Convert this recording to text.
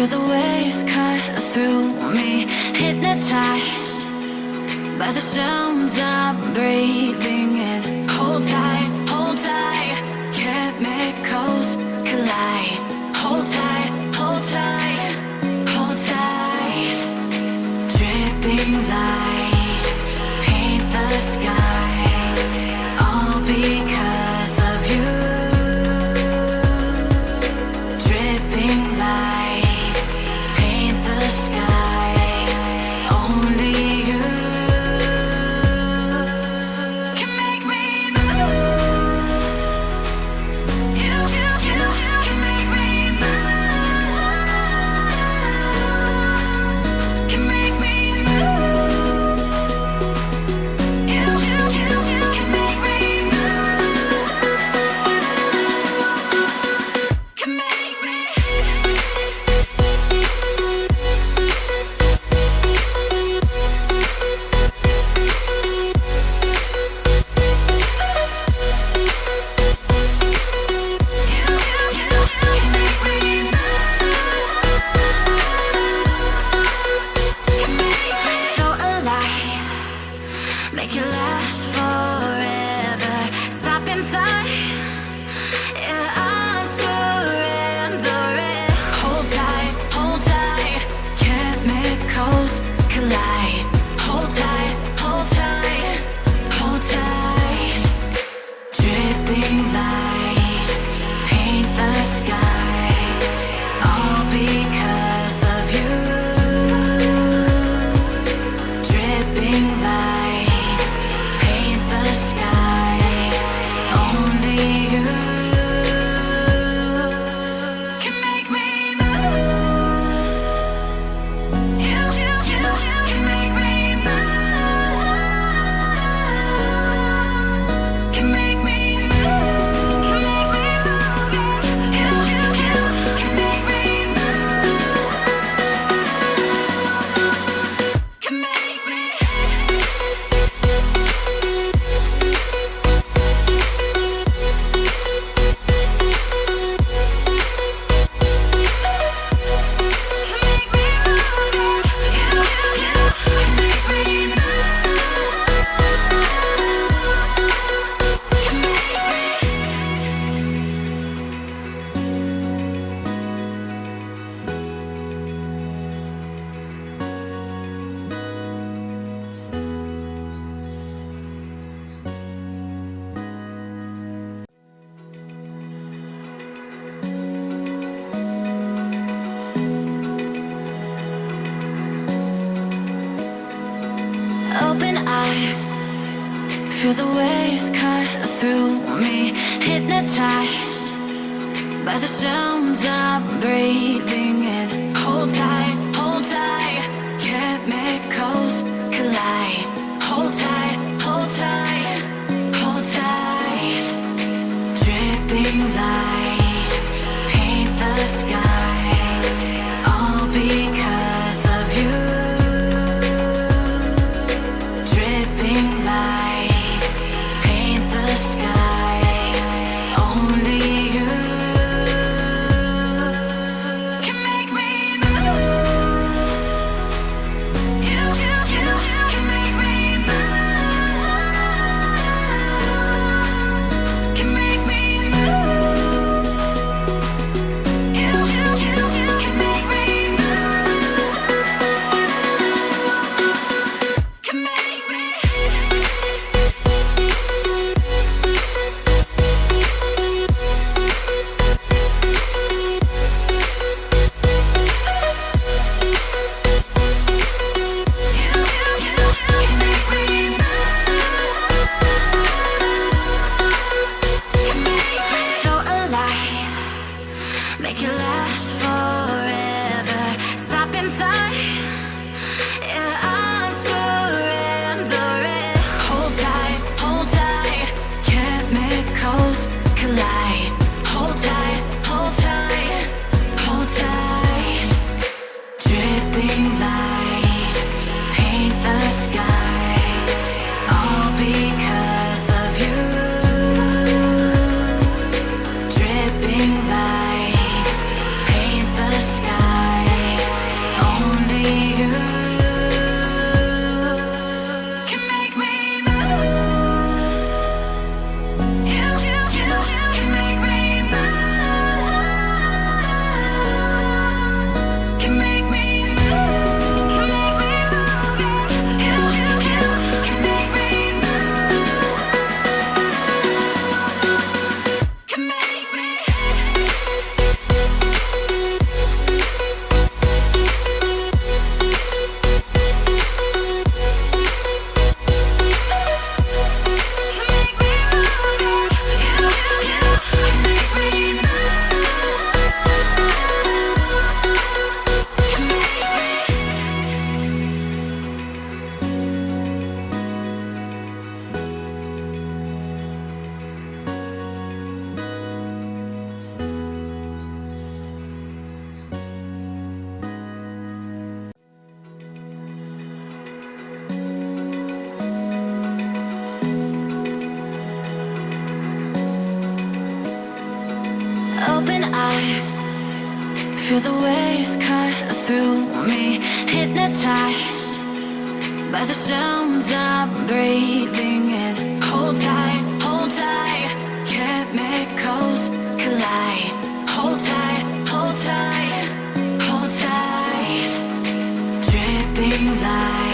Feel the waves cut through me, hypnotized by the sounds I'm breathing in. Hold tight, chemicals collide. Hold tight, hold tight, hold tight. Dripping lights paint the skies, all because of you. Dripping lights paint the skies, only you can make me move. You can make me move. Can make me move. You can make me move. Can make me. So alive, make it last forever. Stop in time, yeah, I'm surrendering. Hold tight, chemicals collide. Hold tight, hold tight, hold tight. Dripping lights paint the skies, all because of you. Dripping lights paint the skies, only you can make me move. You can make me move. Can make me move. Can make me move. You can make me move. Can make me. Open eye, feel the waves cut through me, hypnotized by the sounds I'm breathing in. Hold tight, chemicals collide. Hold tight, hold tight, hold tight. Dripping lights paint the skies, all because of you. Dripping lights paint the skies, only you can make me move. Feel the waves cut through me, hypnotized by the sounds I'm breathing in. Hold tight, chemicals collide. Hold tight, hold tight, hold tight. Dripping light.